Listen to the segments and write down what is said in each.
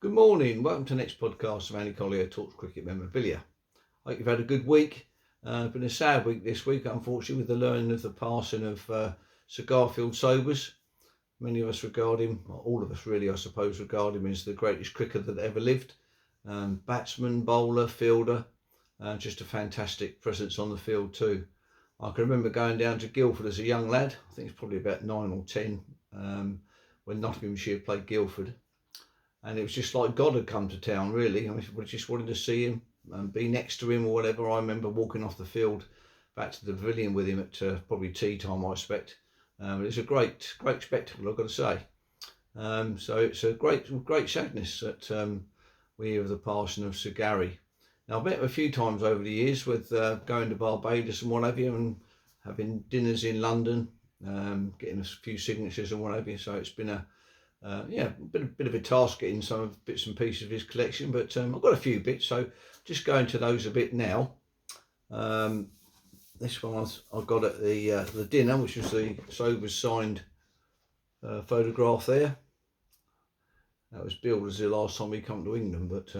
Good morning, welcome to the next podcast of Andy Collier-talks cricket memorabilia. Hope you've had a good week. It's been a sad week this week, unfortunately, with the learning of the passing of Sir Garfield-Sobers. Many of us regard him, or all of us really I suppose, regard him as the greatest cricketer that ever lived. Batsman, bowler, fielder, just a fantastic presence on the field too. I can remember going down to Guildford as a young lad, I think it's probably about 9 or 10, when Nottinghamshire played Guildford. And it was just like God had come to town, really. I mean, we just wanted to see him and be next to him or whatever. I remember walking off the field back to the pavilion with him at probably tea time, I expect. It was a great spectacle, I've got to say. So it's a great sadness that we hear of the passing of Sir Garry. Now, I've met him a few times over the years with going to Barbados and what have you, and having dinners in London, getting a few signatures and what have you. So it's been a bit of a task getting some of bits and pieces of his collection, but I've got a few bits, so just going to those a bit now. This one I got at the dinner, which was the Sobers signed photograph there. That was billed as the last time he come to England, but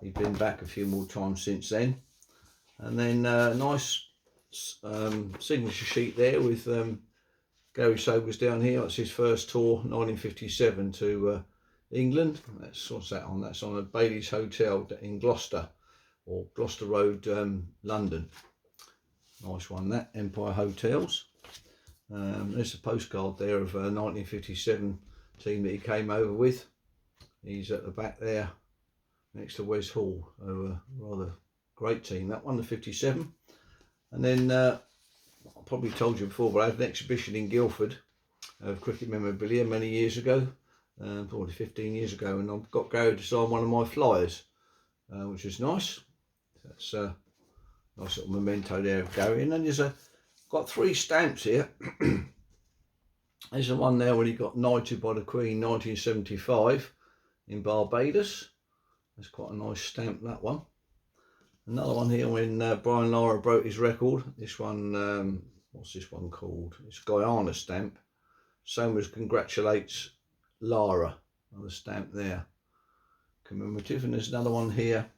he's been back a few more times since then. And then nice signature sheet there with Gary Sobers down here. That's his first tour, 1957 to England. What's that on? That's on a Bailey's Hotel in Gloucester, or Gloucester Road, London. Nice one, that. Empire Hotels. There's a postcard there of a 1957 team that he came over with. He's at the back there, next to Wes Hall. So, rather great team, that one, the 57. And then I probably told you before, but I had an exhibition in Guildford of cricket memorabilia many years ago, probably 15 years ago, and I've got Gary to sign one of my flyers, which is nice. That's a nice little memento there of Gary. And then got 3 stamps here. There's the one there when he got knighted by the Queen, 1975 in Barbados. That's quite a nice stamp, that one. Another one here when Brian Lara broke his record. This one, what's this one called? It's Guyana stamp. Somers congratulates Lara on the stamp there. Commemorative. And there's another one here.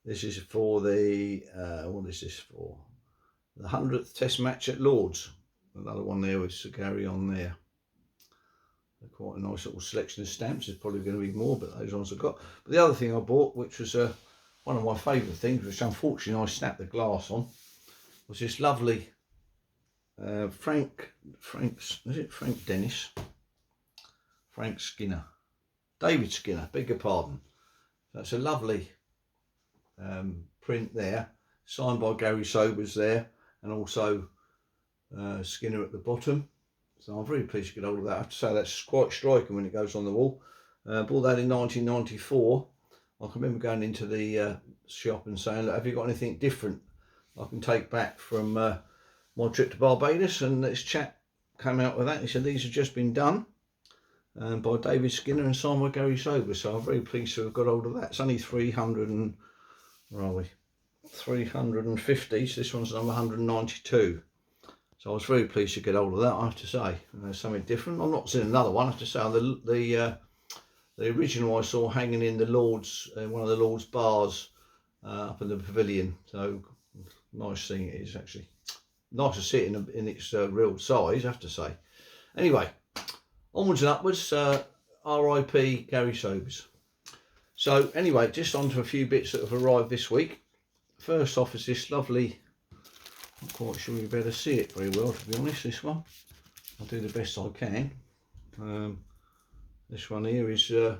This is for the, what is this for? The 100th Test match at Lord's. Another one there with Sir Garry on there. Quite a nice little selection of stamps. There's probably going to be more, but those ones I've got. But the other thing I bought, which was one of my favourite things, which unfortunately I snapped the glass on, was this lovely Frank Skinner, David Skinner, beg your pardon. That's a lovely print there, signed by Gary Sobers there, and also Skinner at the bottom. So I'm very pleased to get hold of that. I have to say that's quite striking when it goes on the wall. Bought that in 1994. I can remember going into the shop and saying, look, have you got anything different I can take back from my trip to Barbados? And this chap came out with that. He said these have just been done by David Skinner and signed by Gary Sobers. So I'm very pleased to have got hold of that. It's only 300 and, where are we? 350. So this one's number 192. So I was very pleased to get hold of that, I have to say. Something different. I've not seen another one, I have to say. The original I saw hanging in the Lord's, one of the Lord's bars up in the pavilion. So nice seeing it is, actually. Nice to see it in its real size, I have to say. Anyway, onwards and upwards, R.I.P. Gary Sobers. So anyway, just on to a few bits that have arrived this week. First off is this lovely, I'm not quite sure you better see it very well, to be honest, this one. I'll do the best I can. This one here is a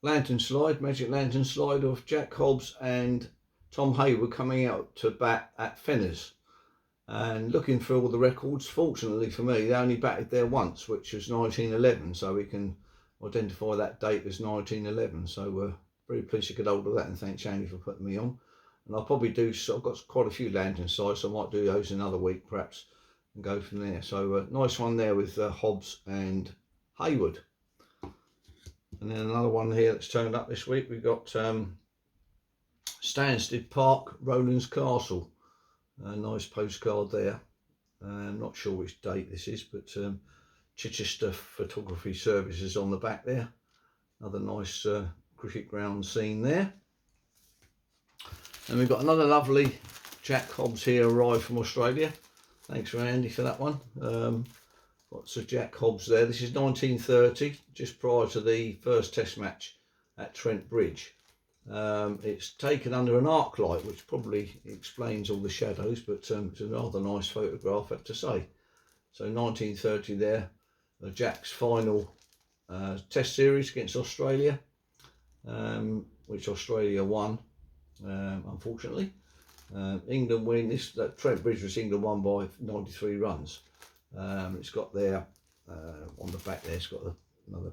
lantern slide, magic lantern slide of Jack Hobbs and Tom Hayward coming out to bat at Fenners. And looking through all the records, fortunately for me, they only batted there once, which was 1911, so we can identify that date as 1911. So we're very pleased to get hold of that, and thanks Andy for putting me on. And I'll probably do, so I've got quite a few lantern slides, so I might do those another week perhaps and go from there. So nice one there with Hobbs and Hayward. And then another one here that's turned up this week. We've got Stansted Park, Rowlands Castle. A nice postcard there. I'm not sure which date this is, but Chichester Photography Services on the back there. Another nice cricket ground scene there. And we've got another lovely Jack Hobbs here arrived from Australia. Thanks for Andy for that one. Got Sir Jack Hobbs there. This is 1930, just prior to the first test match at Trent Bridge. It's taken under an arc light, which probably explains all the shadows, but it's a rather nice photograph, I have to say. So 1930 there, Jack's final test series against Australia, which Australia won, unfortunately. England win this. Trent Bridge was England won by 93 runs. It's got there on the back there. It's got another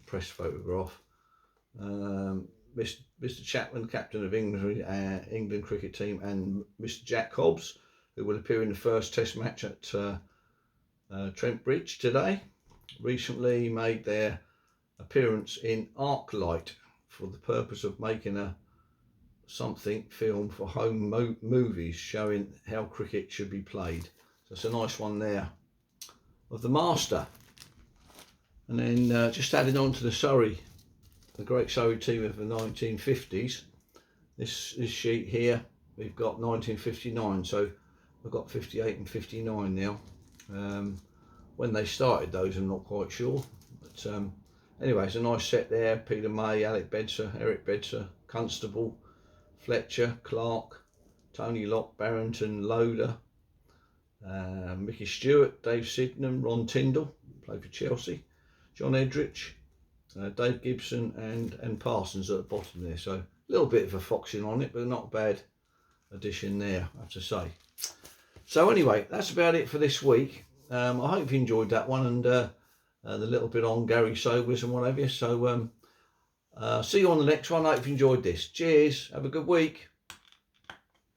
press photograph. Mr. Chapman, captain of England cricket team, and Mr. Jack Hobbs, who will appear in the first Test match at Trent Bridge today, recently made their appearance in arc light for the purpose of making a something film for home movies showing how cricket should be played. So it's a nice one there of the master. And then just adding on to the great Surrey team of the 1950s, this sheet here, we've got 1959, so we've got 58 and 59 now. When they started those, I'm not quite sure, but anyway, it's a nice set there. Peter May, Eric Bedser, Constable, Fletcher, Clark, Tony Locke, Barrington, Loader, Mickey Stewart, Dave Sydenham, Ron Tyndall, played for Chelsea, John Edrich, Dave Gibson and Parsons at the bottom there. So a little bit of a foxing on it, but not a bad addition there, I have to say. So anyway, that's about it for this week. I hope you enjoyed that one, and the little bit on Gary Sobers and whatever. So see you on the next one. I hope you enjoyed this. Cheers. Have a good week.